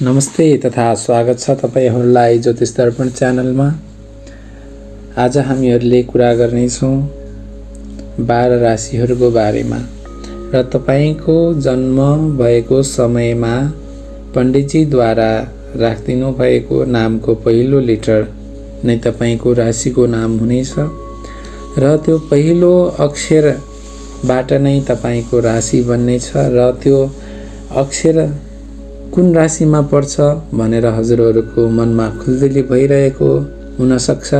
नमस्ते तथा स्वागत छ तपाईहरुलाई ज्योतिष दर्पण च्यानलमा। आज हामीहरुले कुरा गर्नेछौं 12 राशिहरुको बारेमा र तपाईको जन्म भएको समयमा पण्डितजीद्वारा राखिदिनु भएको नामको पहिलो लेटर नै तपाईको राशिको नाम हुनेछ र त्यो पहिलो अक्षरबाट नै तपाईको राशि बन्नेछ र त्यो अक्षर कुन राशिमा पर्छ भनेर हजुरहरुको मनमा खुल्दिली भइरहेको हुन सक्छ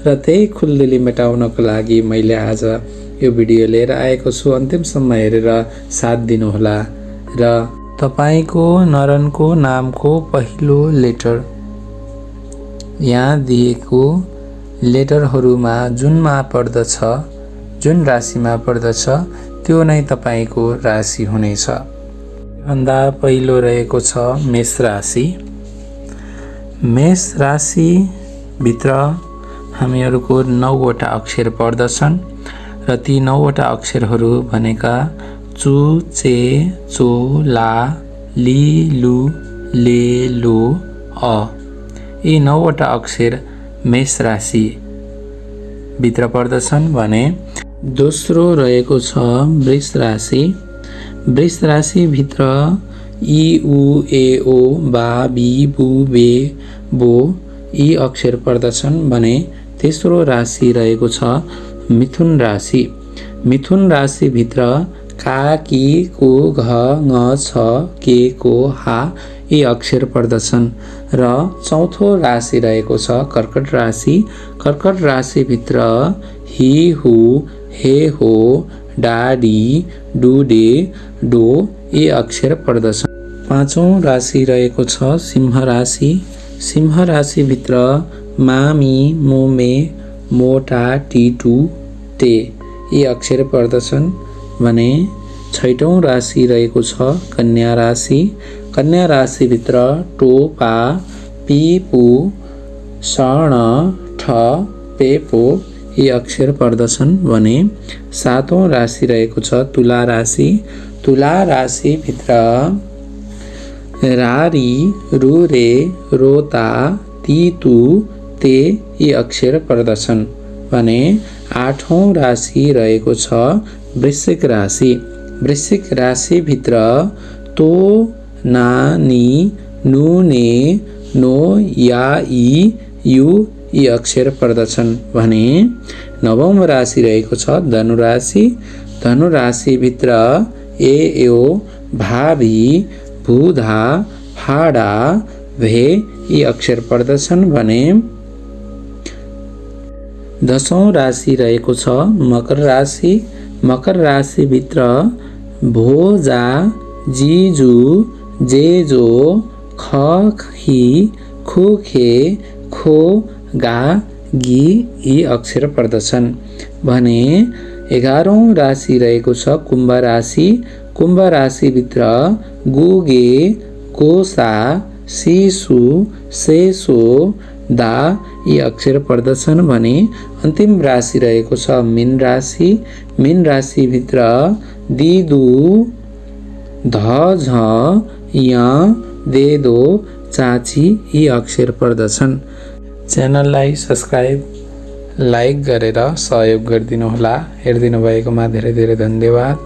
र त्यही खुल्दिली मेटाउनको लागि मैले आज यो भिडियो लिएर आएको छु। अन्तिमसम्म हेरेर साथ दिनु होला र तपाईको नरनको नामको पहिलो लेटर यहाँ दिएको लेटरहरुमा जुनमा पर्दछ, जुन राशिमा पर्दछ त्यो नै तपाईको राशि हुनेछ। भन्दा पहिलो रहेको छ मेष राशि। मेष राशि भित्र हामीहरुको 9 वटा अक्षर पर्दछन् र ती 9 वटा अक्षरहरु भनेका चु, चे, चो, ला, ली, लु, ले, लो, अ। यी 9 वटा अक्षर मेष राशि भित्र पर्दछन् भने दोस्रो रहेको छ वृष राशि। वृष राशि भित्र ई, उ, ए, ओ, बा, बी, बु, बे, बो यी अक्षर पर्दछन् भने तेस्रो राशि रहेको छ मिथुन राशि। मिथुन राशि भित्र का, की, को, घ, ङ, छ, के, को, हा यी अक्षर पर्दछन् र चौथो राशि रहेको छ कर्कट राशि। कर्कट राशि भित्र ही, हु, हे, हो, डाडी, डुडे, डो यी अक्षर पर्दछन्। पाँचौं राशि रहेको छ सिंह राशि। सिंह राशि भित्र मामी, मोमे, मोटा, टिटु, टे यी अक्षर पर्दछन् भने छैटौं राशि रहेको छ कन्या राशि। कन्या राशि भित्र टो, पा, पी, पु, षण, ठ, पे, पो यी अक्षर पर्दछन् भने सातौं राशि रहेको छ तुला राशि। तुला राशि भित्र रारी, रुरे, रोता, तीतु, ते यी अक्षर पर्दछन् भने आठौं राशि रहेको छ वृश्चिक राशि। वृश्चिक राशि भित्र तो, ना, नी, नु, ने, नो, या, ई, यु यी अक्षर पर्दछन् भने नवौं राशि रहेको छ धनु राशि। धनु राशि भित्र ए, यो, भाभी, भूधा, फाडा, भे यी अक्षर पर्दछन् भने दशौं राशि रहेको छ मकर राशि। मकर राशि भित्र भोजा, जीजु, जेजो, ख, खी, खु, खे, खो, गा, गी यी अक्षर पर्दछन् भने 11औं राशि रहेको छ कुम्भ राशि। कुम्भ राशि भित्र गुगे, गोसा, सिसु, सेसो, दा यी अक्षर पर्दछन् भने अन्तिम राशि रहेको छ मीन राशि। मीन राशि भित्र दिदु, ध, झ, य, देदो, चाची यी अक्षर पर्दछन्। च्यानललाई सब्स्क्राइब, लाइक गरेर सहयोग गरिदिनु होला। हेर्दिनु भएकोमा धेरै धेरै धन्यवाद।